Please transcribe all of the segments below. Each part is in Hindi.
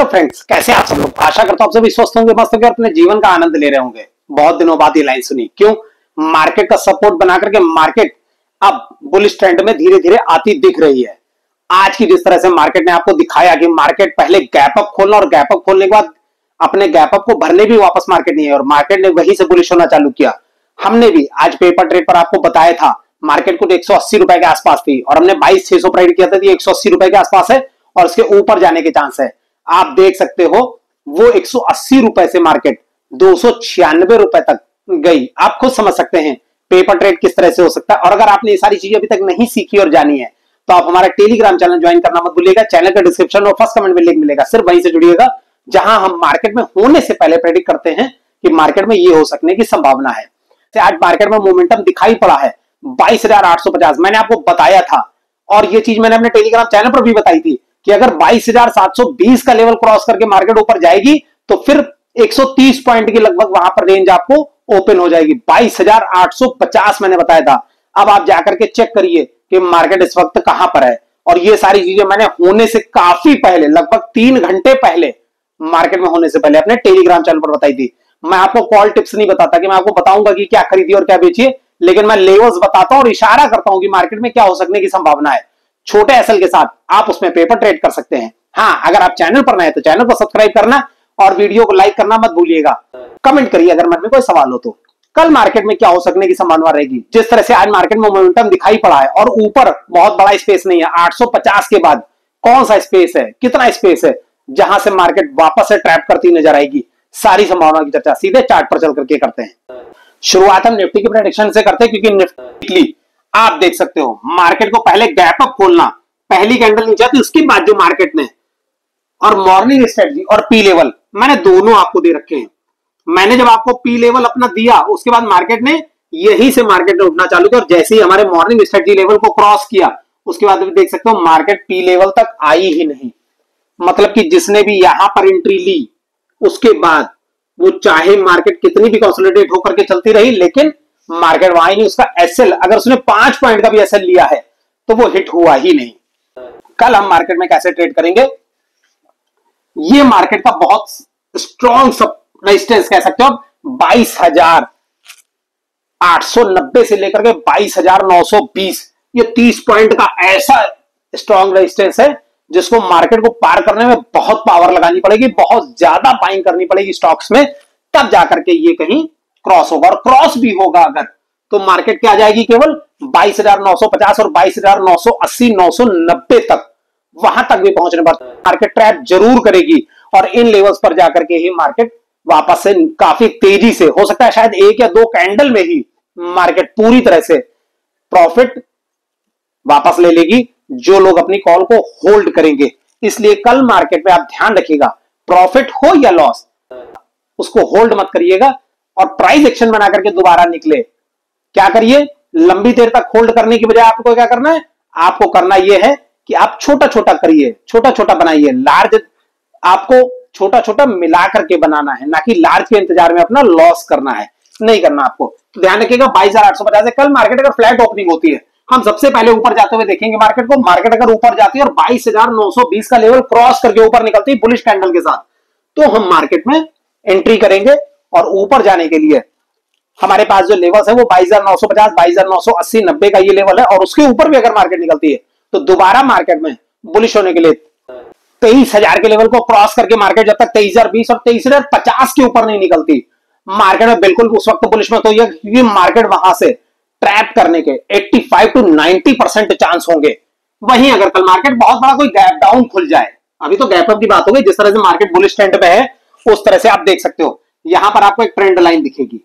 फ्रेंड्स, कैसे आप सब लोग। आशा करता हूं आप सभी स्वस्थ होंगे, मस्त होंगे, अपने जीवन का आनंद ले रहे होंगे। बहुत दिनों बाद ये लाइन सुनी, क्यों? मार्केट का सपोर्ट बना करके मार्केट अब बुलिश ट्रेंड में धीरे धीरे आती दिख रही है। आज की जिस तरह से मार्केट ने आपको दिखाया कि मार्केट पहले गैप अप खोलना और गैप अप खोलने के बाद अपने गैप अप को भरने भी वापस मार्केट नहीं है और मार्केट ने वहीं से बुलिश होना चालू किया। हमने भी आज पेपर ट्रेड पर आपको बताया था मार्केट कुछ 180 रुपए के आसपास थी और हमने 22,600 प्रेडिक्ट किया था कि 180 रुपए के आसपास है और उसके ऊपर जाने के चांस है। आप देख सकते हो वो 180 रुपए से मार्केट 296 रुपए तक गई। आप खुद समझ सकते हैं पेपर ट्रेड किस तरह से हो सकता है। और अगर आपने ये सारी चीजें अभी तक नहीं सीखी और जानी है तो आप हमारा टेलीग्राम चैनल ज्वाइन करना मत भूलिएगा। चैनल का डिस्क्रिप्शन और फर्स्ट कमेंट में लिंक मिलेगा, सिर्फ वहीं से जुड़िएगा जहां हम मार्केट में होने से पहले प्रेडिक्ट करते हैं कि मार्केट में ये हो सकने की संभावना है। आज मार्केट में मोमेंटम दिखाई पड़ा है 22,850। मैंने आपको बताया था और ये चीज मैंने अपने टेलीग्राम चैनल पर भी बताई थी कि अगर 22,720 का लेवल क्रॉस करके मार्केट ऊपर जाएगी तो फिर 130 पॉइंट की लगभग वहां पर रेंज आपको ओपन हो जाएगी। 22,850 मैंने बताया था। अब आप जाकर के चेक करिए कि मार्केट इस वक्त कहां पर है। और ये सारी चीजें मैंने होने से काफी पहले, लगभग 3 घंटे पहले, मार्केट में होने से पहले अपने टेलीग्राम चैनल पर बताई थी। मैं आपको कॉल टिप्स नहीं बताता कि मैं आपको बताऊंगा कि क्या खरीदिए और क्या बेचिए, लेकिन मैं लेवल्स बताता हूं और इशारा करता हूं कि मार्केट में क्या हो सकने की संभावना है। छोटे एसएल के साथ आप उसमें पेपर ट्रेड कर सकते हैं। हाँ, अगर आप चैनल पर नए तो चैनल को सब्सक्राइब करना और वीडियो को लाइक करना मत भूलिएगा। कमेंट करिए अगर मन में कोई सवाल हो तो। कल मार्केट में क्या हो सकने की संभावना रहेगी? जिस तरह से आज मार्केट में मोमेंटम दिखाई पड़ा है और ऊपर बहुत बड़ा स्पेस नहीं है, 850 के बाद कौन सा स्पेस है, कितना स्पेस है जहां से मार्केट वापस से ट्रैप करती नजर आएगी, सारी संभावनाओं की चर्चा सीधे चार्ट पर चल करके करते हैं। शुरुआत हम निफ्टी की प्रेडिक्शन से करते हैं क्योंकि निफ्टी आप देख सकते हो मार्केट को पहले गैप अप खोलना, पहली कैंडल नीचे आती, उसके बाद जो मार्केट ने और मॉर्निंग स्ट्रेटजी और पी लेवल मैंने दोनों आपको दे रखे हैं। मैंने जब आपको पी लेवल अपना दिया उसके बाद मार्केट ने यहीं से मार्केट ने उठना चालू किया और जैसे ही हमारे मॉर्निंग स्ट्रेटजी लेवल को क्रॉस किया उसके बाद भी देख सकते हो मार्केट पी लेवल तक आई ही नहीं। मतलब कि जिसने भी यहां पर एंट्री ली उसके बाद वो चाहे मार्केट कितनी भी कंसोलिडेट होकर के चलती रही लेकिन मार्केट वहां ही नहीं। उसका एसएल अगर उसने 5 पॉइंट का भी एसएल लिया है तो वो हिट हुआ ही नहीं। कल हम मार्केट में कैसे ट्रेड करेंगे? ये मार्केट का बहुत स्ट्रॉन्ग रेजिस्टेंस कह सकते हो 22,890 से लेकर के 22,920, ये 30 पॉइंट का ऐसा स्ट्रॉन्ग रेजिस्टेंस है जिसको मार्केट को पार करने में बहुत पावर लगानी पड़ेगी, बहुत ज्यादा बाइंग करनी पड़ेगी स्टॉक्स में, तब जाकर के ये कहीं क्रॉस होगा। और क्रॉस भी होगा अगर तो मार्केट क्या जाएगी केवल 22,950 और 22,980 990 तक, वहां तक भी पहुंचने पर मार्केट ट्रैप जरूर करेगी और इन लेवल्स पर जाकर के ही मार्केट वापस से काफी तेजी से, हो सकता है शायद 1 या 2 कैंडल में ही मार्केट पूरी तरह से प्रॉफिट वापस ले लेगी जो लोग अपनी कॉल को होल्ड करेंगे। इसलिए कल मार्केट में आप ध्यान रखिएगा, प्रॉफिट हो या लॉस उसको होल्ड मत करिएगा और प्राइस एक्शन बना करके दोबारा निकले। क्या करिए? लंबी देर तक होल्ड करने की बजाय आपको क्या करना है? आपको करना यह है कि आप छोटा छोटा करिए, छोटा छोटा बनाइए। लार्ज आपको छोटा छोटा मिला करके बनाना है, ना कि लार्ज के इंतजार में अपना लॉस करना है, नहीं करना आपको। तो ध्यान रखिएगा 22,850 है। कल मार्केट अगर फ्लैट ओपनिंग होती है हम सबसे पहले ऊपर जाते हुए देखेंगे मार्केट को। मार्केट अगर ऊपर जाती है और 22,920 का लेवल क्रॉस करके ऊपर निकलती है बुलिश कैंडल के साथ, तो हम मार्केट में एंट्री करेंगे और ऊपर जाने के लिए हमारे पास जो लेवल्स है वो 22,950, 22,980, 90 का ये लेवल है और उसके ऊपर भी अगर मार्केट निकलती है तो दोबारा मार्केट में बुलिश होने के लिए 23,000 के लेवल को क्रॉस करके मार्केट जब तक 23,020 और 23,050 के ऊपर नहीं निकलती मार्केट में बिल्कुल उस वक्त बुलिश में, तो ये मार्केट वहां से ट्रैप करने के 85 to 90% चांस होंगे। वहीं अगर कल मार्केट बहुत बड़ा कोई गैप डाउन खुल जाए, अभी तो गैप अप की बात हो गई, जिस तरह से मार्केट बुलिश ट्रेंड पे है उस तरह से आप देख सकते हो यहां पर आपको एक ट्रेंड लाइन दिखेगी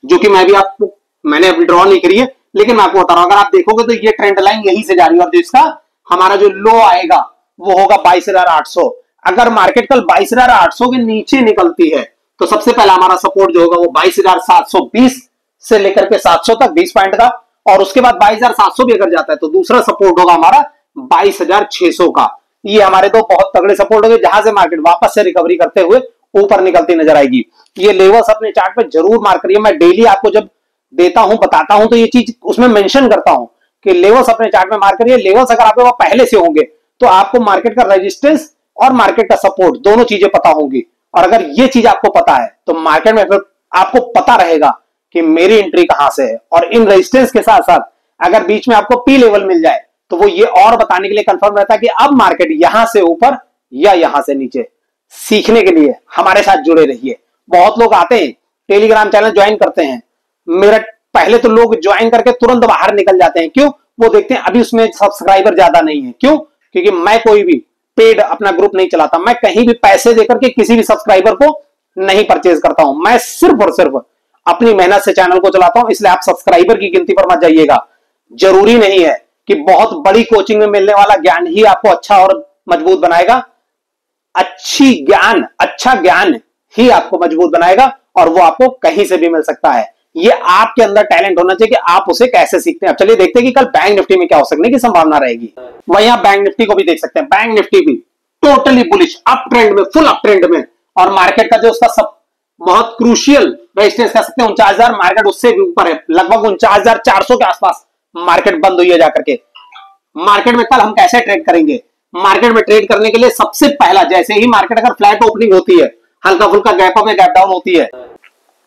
जो कि मैंने अभी ड्रॉ नहीं करी है लेकिन मैं आपको बता रहा हूं। अगर आप देखोगे तो ये ट्रेंड लाइन यहीं से जा रही है और जिसका हमारा जो लो आएगा वो होगा 22,800। अगर मार्केट कल 22,800 के नीचे निकलती है तो सबसे पहला हमारा सपोर्ट जो होगा वो 22,720 से लेकर के 700 तक 20 पॉइंट का, और उसके बाद 22,700 भी अगर जाता है तो दूसरा सपोर्ट होगा हमारा 22,600 का। ये हमारे दो बहुत तगड़े सपोर्ट होंगे जहां से मार्केट वापस से रिकवरी करते हुए ऊपर निकलती नजर आएगी। ये लेवल्स अपने चार्ट पे जरूर मार्क करिए। मैं डेली आपको जब देता हूं बताता हूं तो ये चीज उसमें मेंशन करता हूं कि लेवल्स अपने चार्ट में मार्क करिए। लेवल्स अगर आपके पास पहले से होंगे तो आपको मार्केट का रेजिस्टेंस और मार्केट का सपोर्ट, दोनों चीजें पता होंगी। और अगर ये चीज आपको पता है तो मार्केट में फिर आपको पता रहेगा कि मेरी एंट्री कहां से है। और इन रेजिस्टेंस के साथ साथ अगर बीच में आपको पी लेवल मिल जाए तो वो ये और बताने के लिए कंफर्म रहता है कि अब मार्केट यहां से ऊपर या यहां से नीचे। सीखने के लिए हमारे साथ जुड़े रहिए। बहुत लोग आते हैं, टेलीग्राम चैनल ज्वाइन करते हैं, मेरा पहले तो लोग ज्वाइन करके तुरंत बाहर निकल जाते हैं। क्यों? वो देखते हैं अभी उसमें सब्सक्राइबर ज्यादा नहीं है। क्यों? क्योंकि मैं कोई भी पेड अपना ग्रुप नहीं चलाता, मैं कहीं भी पैसे देकर के किसी भी सब्सक्राइबर को नहीं परचेज करता हूं। मैं सिर्फ और सिर्फ अपनी मेहनत से चैनल को चलाता हूं। इसलिए आप सब्सक्राइबर की गिनती पर मत जाइएगा। जरूरी नहीं है कि बहुत बड़ी कोचिंग में मिलने वाला ज्ञान ही आपको अच्छा और मजबूत बनाएगा। अच्छा ज्ञान ही आपको मजबूत बनाएगा और वो आपको कहीं से भी मिल सकता है। ये आपके अंदर टैलेंट होना चाहिए कि आप उसे कैसे सीखते हैं। अब चलिए देखते हैं कि कल बैंक निफ्टी में क्या हो सकने की संभावना रहेगी। वहीं आप बैंक निफ्टी को भी देख सकते हैं। बैंक निफ्टी भी टोटली बुलिश, अप ट्रेंड में, फुल अप ट्रेंड में। और मार्केट का जो उसका सब बहुत क्रूशियल रेजिस्टेंस कह सकते हैं 49,000, मार्केट उससे भी ऊपर है, लगभग 49,400 के आसपास मार्केट बंद हुई है जाकर के। मार्केट में कल हम कैसे ट्रेड करेंगे? मार्केट में ट्रेड करने के लिए सबसे पहला, जैसे ही मार्केट अगर फ्लैट ओपनिंग होती है, हल्का फुल्का गैप अप में गैप डाउन होती है,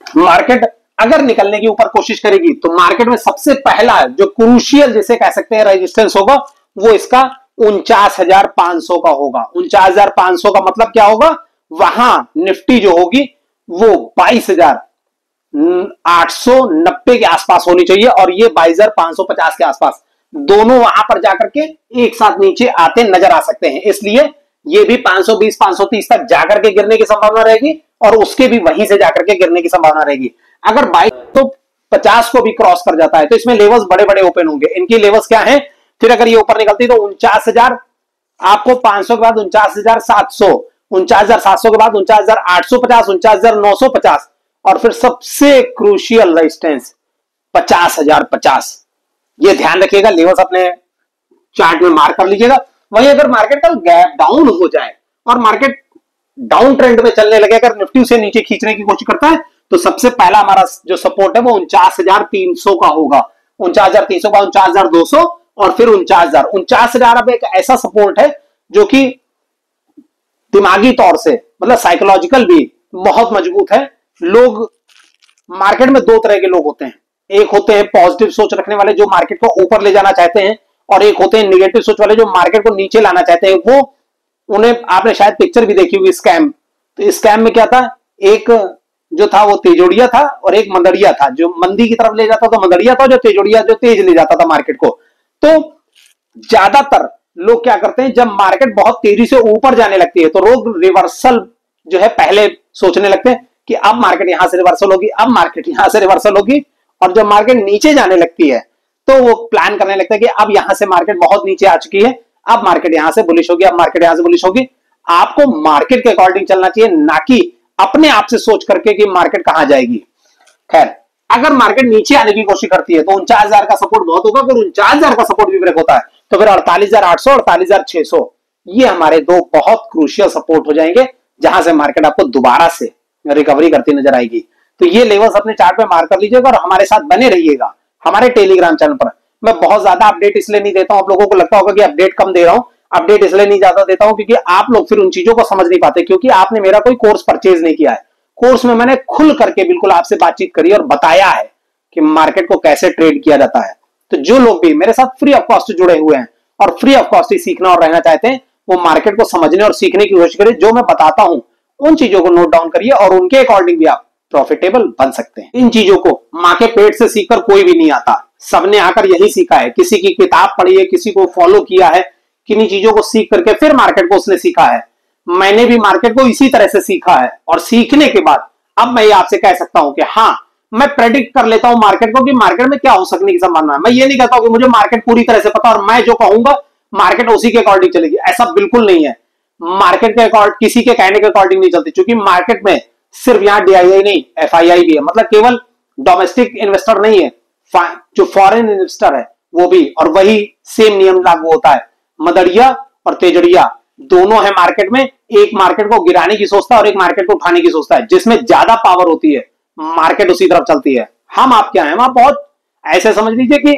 मार्केट अगर निकलने की ऊपर कोशिश करेगी तो मार्केट में सबसे पहला जो क्रूशियल जिसे कह सकते हैं रेजिस्टेंस होगा वो इसका 49,500 का होगा। 49,500 का मतलब क्या होगा? वहां निफ्टी जो होगी वो 22,890 के आसपास होनी चाहिए और ये 22,550 के आसपास, दोनों वहां पर जाकर के एक साथ नीचे आते नजर आ सकते हैं। इसलिए ये भी 520 530 तक जाकर के गिरने की संभावना रहेगी और उसके भी वहीं से जाकर के गिरने की संभावना रहेगी। अगर 2250 को भी क्रॉस कर जाता है तो इसमें लेवल्स बड़े बड़े ओपन होंगे। इनकी लेवल्स क्या है? फिर अगर ये ऊपर निकलती तो 49,000, आपको 500 के बाद 49,700, 49,700 के बाद 49,850, 49,950 और फिर सबसे क्रूशियल रेजिस्टेंस 50,050। ये ध्यान रखिएगा, लेवल्स अपने चार्ट में मार्क कर लीजिएगा। वहीं अगर मार्केट का गैप डाउन हो जाए और मार्केट डाउन ट्रेंड में चलने लगे, अगर निफ्टी उसे नीचे खींचने की कोशिश करता है तो सबसे पहला हमारा जो सपोर्ट है वो 49,300 का होगा। 49,300 का 49,200 और फिर 49,000। 49,000 अब एक ऐसा सपोर्ट है जो कि दिमागी तौर से, मतलब साइकोलॉजिकल भी बहुत मजबूत है। लोग मार्केट में दो तरह के लोग होते हैं। एक होते हैं पॉजिटिव सोच रखने वाले जो मार्केट को ऊपर ले जाना चाहते हैं और एक होते हैं निगेटिव सोच वाले जो मार्केट को नीचे लाना चाहते हैं। वो उन्हें आपने शायद पिक्चर भी देखी होगी, स्कैम। तो स्कैम में क्या था? एक जो था वो तेजोड़िया था और एक मंदड़िया था। जो मंदी की तरफ ले जाता था मंदड़िया था, जो तेजोड़िया जो तेज ले जाता था मार्केट को। तो ज्यादातर लोग क्या करते हैं, जब मार्केट बहुत तेजी से ऊपर जाने लगती है तो लोग रिवर्सल जो है पहले सोचने लगते हैं कि अब मार्केट यहां से रिवर्सल होगी, अब मार्केट यहां से रिवर्सल होगी। और जब मार्केट नीचे जाने लगती है तो वो प्लान करने लगता है कि अब यहां से मार्केट बहुत नीचे आ चुकी है, अब मार्केट यहां से बुलिश होगी, अब मार्केट यहां से बुलिश होगी। आपको मार्केट के अकॉर्डिंग चलना चाहिए, ना कि अपने आप से सोच करके कि मार्केट कहां जाएगी। खैर, अगर मार्केट नीचे आने की कोशिश करती है तो 49,000 का सपोर्ट बहुत होगा। अगर 49,000 का सपोर्ट भी ब्रेक होता है तो फिर 48,800, 48,600 ये हमारे दो बहुत क्रूशियल सपोर्ट हो जाएंगे, जहां से मार्केट आपको दोबारा से रिकवरी करती नजर आएगी। तो ये लेवल्स अपने चार्ट पे मार्क कर लीजिएगा और हमारे साथ बने रहिएगा हमारे टेलीग्राम चैनल पर। मैं बहुत ज्यादा अपडेट इसलिए नहीं देता हूं, आप लोगों को लगता होगा कि अपडेट कम दे रहा हूं। अपडेट इसलिए नहीं ज्यादा देता हूं क्योंकि आप लोग फिर उन चीजों को समझ नहीं पाते, क्योंकि आपने मेरा कोई कोर्स परचेज नहीं किया है। कोर्स में मैंने खुल करके बिल्कुल आपसे बातचीत करी और बताया है कि मार्केट को कैसे ट्रेड किया जाता है। तो जो लोग भी मेरे साथ फ्री ऑफ कॉस्ट जुड़े हुए हैं और फ्री ऑफ कॉस्ट ही सीखना और रहना चाहते हैं, वो मार्केट को समझने और सीखने की कोशिश करें। जो मैं बताता हूं उन चीजों को नोट डाउन करिए और उनके अकॉर्डिंग भी आप प्रॉफिटेबल बन सकते हैं। इन चीजों को मां के पेट से सीखकर कोई भी नहीं आता, सबने आकर यही सीखा है। किसी की किताब पढ़ी है, किसी को फॉलो किया है, किन्हीं चीजों को सीख करके फिर मार्केट को उसने सीखा है। मैंने भी मार्केट को इसी तरह से सीखा है और सीखने के बाद अब मैं आपसे कह सकता हूं कि हाँ, मैं प्रेडिक्ट कर लेता हूं मार्केट को कि मार्केट में क्या हो सकने की संभावना है। मैं ये नहीं कहता हूं कि मुझे मार्केट पूरी तरह से पता और मैं जो कहूंगा मार्केट उसी के अकॉर्डिंग चलेगी, ऐसा बिल्कुल नहीं है। मार्केट के अकॉर्डिंग, किसी के कहने के अकॉर्डिंग नहीं चलती, क्योंकि मार्केट में सिर्फ यहां DII नहीं, FII भी है। मतलब केवल डोमेस्टिक इन्वेस्टर नहीं है, जो फॉरेन इन्वेस्टर है वो भी, और वही सेम नियम लागू होता है। मदड़िया और तेजड़िया दोनों है मार्केट में। एक मार्केट को गिराने की सोचता है और एक मार्केट को उठाने की सोचता है। जिसमें ज्यादा पावर होती है मार्केट उसी तरफ चलती है। हम आप क्या है, हम आप बहुत ऐसे समझ लीजिए कि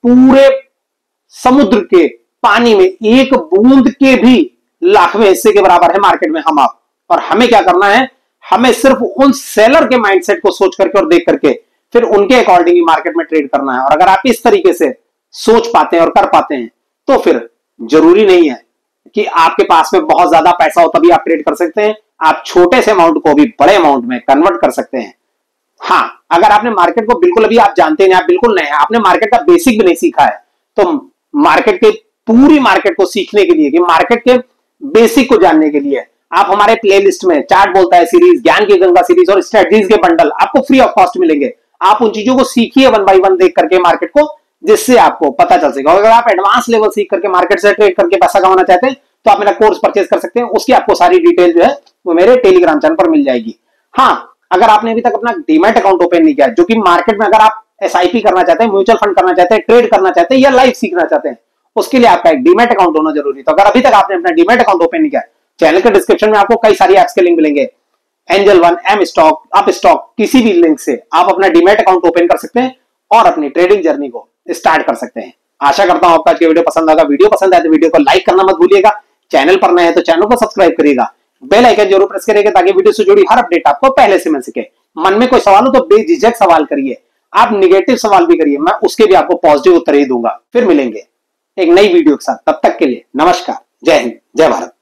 पूरे समुद्र के पानी में एक बूंद के भी लाखवें हिस्से के बराबर है मार्केट में हम आप। और हमें क्या करना है, हमें सिर्फ उन सेलर के माइंडसेट को सोच करके और देख करके फिर उनके अकॉर्डिंग ही मार्केट में ट्रेड करना है। और अगर आप इस तरीके से सोच पाते हैं और कर पाते हैं तो फिर जरूरी नहीं है कि आपके पास में बहुत ज्यादा पैसा हो तभी आप ट्रेड कर सकते हैं। आप छोटे से अमाउंट को भी बड़े अमाउंट में कन्वर्ट कर सकते हैं। हाँ, अगर आपने मार्केट को बिल्कुल अभी आप जानते नहीं, आप बिल्कुल नए हैं, आपने मार्केट का बेसिक भी नहीं सीखा है, तो मार्केट के पूरी मार्केट को सीखने के लिए, कि मार्केट के बेसिक को जानने के लिए आप हमारे प्लेलिस्ट में चार्ट बोलता है सीरीज, ज्ञान की गंगा सीरीज और स्ट्रेटजीज के बंडल आपको फ्री ऑफ कॉस्ट मिलेंगे। आप उन चीजों को सीखिए वन बाय वन देख करके मार्केट को, जिससे आपको पता चल सकेगा। अगर आप एडवांस लेवल सीख करके मार्केट से ट्रेड करके पैसा कमाना चाहते हैं तो आप मेरा कोर्स परचेज कर सकते हैं। उसकी आपको सारी डिटेल जो है वो मेरे टेलीग्राम चैनल पर मिल जाएगी। हाँ, अगर आपने अभी तक अपना डीमैट अकाउंट ओपन नहीं किया, जो कि मार्केट में अगर आप एसआईपी करना चाहते हैं, म्यूचुअल फंड करना चाहते हैं, ट्रेड करना चाहते हैं या लाइव सीखना चाहते हैं, उसके लिए आपका एक डीमैट अकाउंट होना जरूरी है। तो अगर अभी तक आपने अपना डीमैट अकाउंट ओपन नहीं किया, चैनल के डिस्क्रिप्शन में आपको कई सारी एप्स के लिंक मिलेंगे। Angel One, M Stock, Upstox, किसी भी लिंक से आप अपना डीमैट अकाउंट ओपन कर सकते हैं और अपनी ट्रेडिंग जर्नी को स्टार्ट कर सकते हैं। आशा करता हूं आपका आज की वीडियो पसंद आएगा। वीडियो पसंद आए तो वीडियो को लाइक करना मत भूलिएगा। चैनल पर नए हैं तो चैनल को सब्सक्राइब करिएगा, बेल आइकन जरूर प्रेस करिएगा ताकि वीडियो से जुड़ी हर अपडेट आपको पहले से मिल सके। मन में कोई सवाल हो तो बेझिझक सवाल करिए, आप निगेटिव सवाल भी करिए, मैं उसके भी आपको पॉजिटिव उत्तर ही दूंगा। फिर मिलेंगे एक नई वीडियो के साथ, तब तक के लिए नमस्कार, जय हिंद, जय भारत।